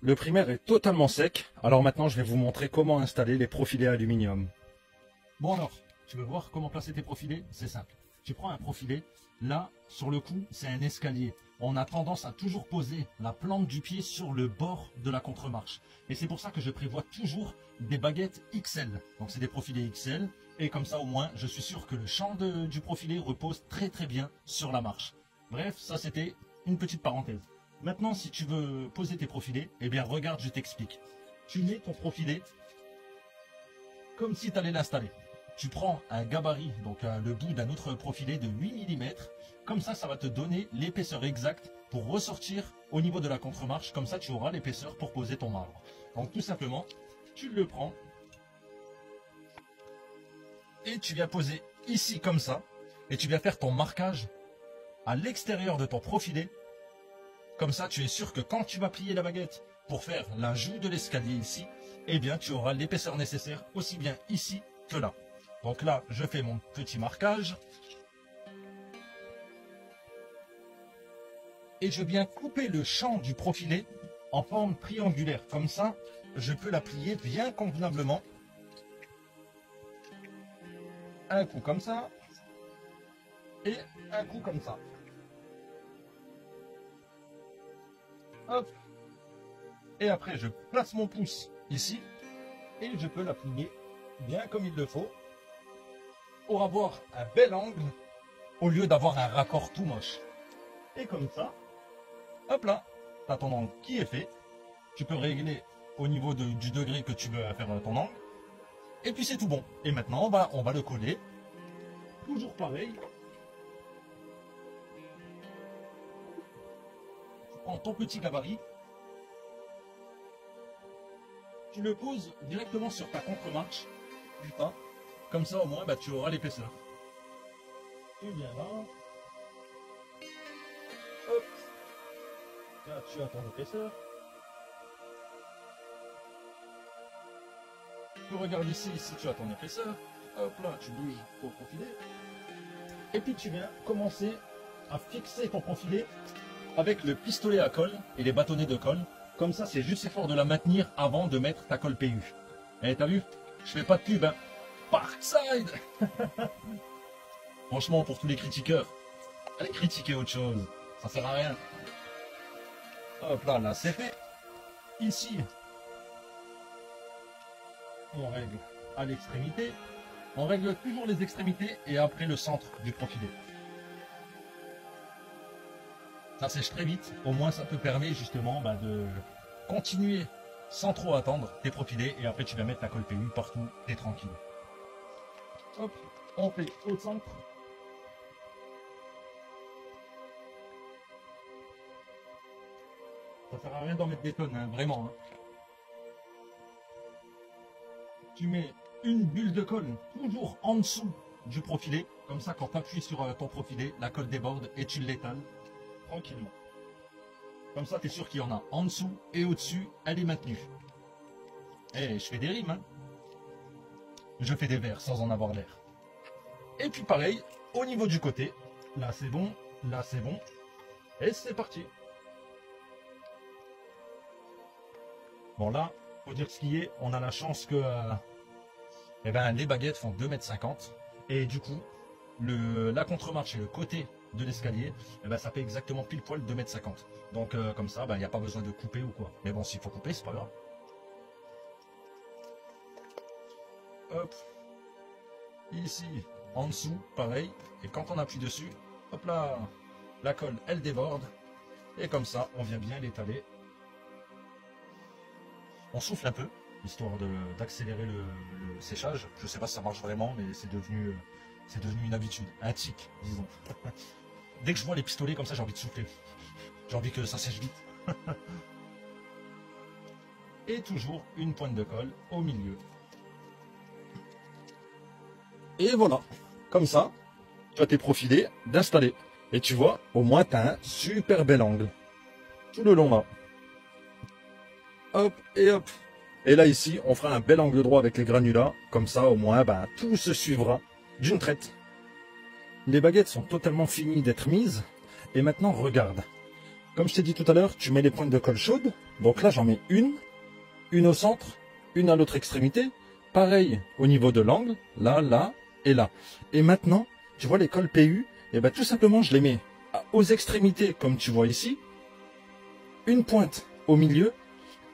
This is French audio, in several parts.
le primaire est totalement sec. Alors maintenant, je vais vous montrer comment installer les profilés aluminium. Bon alors, tu veux voir comment placer tes profilés? C'est simple. Tu prends un profilé. Là, sur le coup, c'est un escalier. On a tendance à toujours poser la plante du pied sur le bord de la contre-marche. Et c'est pour ça que je prévois toujours des baguettes XL. Donc c'est des profilés XL. Et comme ça, au moins, je suis sûr que le champ du profilé repose très très bien sur la marche. Bref, ça c'était une petite parenthèse. Maintenant, si tu veux poser tes profilés, eh bien regarde, je t'explique. Tu mets ton profilé comme si tu allais l'installer. Tu prends un gabarit, donc le bout d'un autre profilé de 8 mm. Comme ça, ça va te donner l'épaisseur exacte pour ressortir au niveau de la contre-marche. Comme ça, tu auras l'épaisseur pour poser ton marbre. Donc tout simplement, tu le prends et tu viens poser ici comme ça. Et tu viens faire ton marquage à l'extérieur de ton profilé. Comme ça, tu es sûr que quand tu vas plier la baguette pour faire la joue de l'escalier ici, eh bien, tu auras l'épaisseur nécessaire aussi bien ici que là. Donc là, je fais mon petit marquage. Et je viens couper le champ du profilé en forme triangulaire. Comme ça, je peux la plier bien convenablement. Un coup comme ça. Et un coup comme ça. Hop. Et après, je place mon pouce ici. Et je peux la plier bien comme il le faut. Pour avoir un bel angle. Au lieu d'avoir un raccord tout moche. Et comme ça. Hop là. Tu as ton angle qui est fait. Tu peux régler au niveau du degré que tu veux faire ton angle. Et puis c'est tout bon. Et maintenant, on va le coller. Toujours pareil. Tu prends ton petit gabarit. Tu le poses directement sur ta contre-marche du pas. Comme ça, au moins, tu auras l'épaisseur. Tu viens là. Hop. Là, tu as ton épaisseur. Tu regardes ici tu as ton épaisseur. Hop là, tu bouges au profilé. Et puis tu viens commencer à fixer ton profilé avec le pistolet à colle et les bâtonnets de colle. Comme ça, c'est juste effort de la maintenir avant de mettre ta colle PU. Et t'as vu, je fais pas de pub, hein. Parkside. Franchement, pour tous les critiqueurs, allez critiquer autre chose. Ça sert à rien. Hop là, là, c'est fait. Ici, on règle à l'extrémité. On règle toujours les extrémités et après le centre du profilé. Ça sèche très vite. Au moins, ça te permet justement de continuer sans trop attendre tes profilés. Et après, tu vas mettre ta colle PU partout. T'es tranquille. Hop, on fait au centre. Ça sert à rien d'en mettre des tonnes, hein, vraiment. Hein. Tu mets une bulle de colle toujours en dessous du profilé. Comme ça, quand tu appuies sur ton profilé, la colle déborde et tu l'étales tranquillement. Comme ça, tu es sûr qu'il y en a en dessous et au-dessus, elle est maintenue. Et je fais des rimes. Hein. Je fais des vers sans en avoir l'air. Et puis pareil, au niveau du côté, là c'est bon, là c'est bon. Et c'est parti. Bon là, faut dire ce qui est, on a la chance que les baguettes font 2,50 m. Et du coup, la contre-marche et le côté de l'escalier, ça fait exactement pile poil 2,50 m. Donc comme ça, il n'y a pas besoin de couper ou quoi. Mais bon, s'il faut couper, c'est pas grave. Hop. Ici, en dessous, pareil. Et quand on appuie dessus, hop là, la colle, elle déborde. Et comme ça, on vient bien l'étaler. On souffle un peu, histoire d'accélérer le séchage. Je ne sais pas si ça marche vraiment, mais c'est devenu une habitude, un tic, disons. Dès que je vois les pistolets comme ça, j'ai envie de souffler. J'ai envie que ça sèche vite. Et toujours une pointe de colle au milieu. Et voilà, comme ça, tu as tes profilés d'installer. Et tu vois, au moins, tu as un super bel angle. Tout le long là. Hop et hop. Et là ici, on fera un bel angle droit avec les granulats. Comme ça, au moins, tout se suivra d'une traite. Les baguettes sont totalement finies d'être mises. Et maintenant, regarde. Comme je t'ai dit tout à l'heure, tu mets les pointes de colle chaudes. Donc là, j'en mets une au centre, une à l'autre extrémité. Pareil au niveau de l'angle, là, là et là. Et maintenant, tu vois les cols PU, et ben tout simplement, je les mets aux extrémités, comme tu vois ici. Une pointe au milieu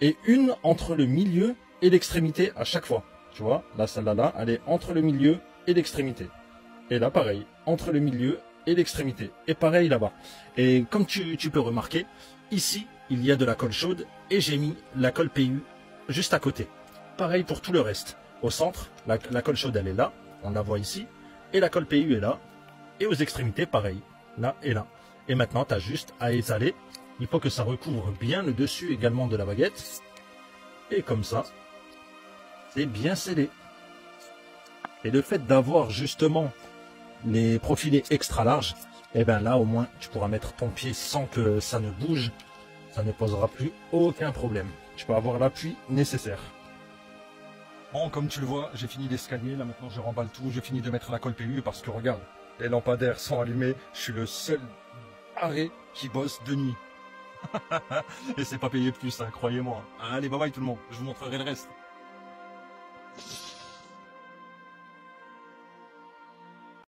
et une entre le milieu et l'extrémité à chaque fois. Tu vois, là, celle-là, là, elle est entre le milieu et l'extrémité. Et là, pareil, entre le milieu et l'extrémité. Et pareil là-bas. Et comme tu peux remarquer, ici, il y a de la colle chaude et j'ai mis la colle PU juste à côté. Pareil pour tout le reste. Au centre, la colle chaude, elle est là, on la voit ici. Et la colle PU est là. Et aux extrémités, pareil, là et là. Et maintenant, tu as juste à étaler. Il faut que ça recouvre bien le dessus également de la baguette. Et comme ça, c'est bien scellé. Et le fait d'avoir justement les profilés extra larges, et bien là au moins tu pourras mettre ton pied sans que ça ne bouge. Ça ne posera plus aucun problème. Tu peux avoir l'appui nécessaire. Bon, comme tu le vois, j'ai fini l'escalier. Là maintenant je remballe tout. J'ai fini de mettre la colle PU parce que regarde, les lampadaires sont allumés. Je suis le seul arrêt qui bosse de nuit. Et c'est pas payé plus, hein, croyez-moi. Allez, bye bye tout le monde. Je vous montrerai le reste.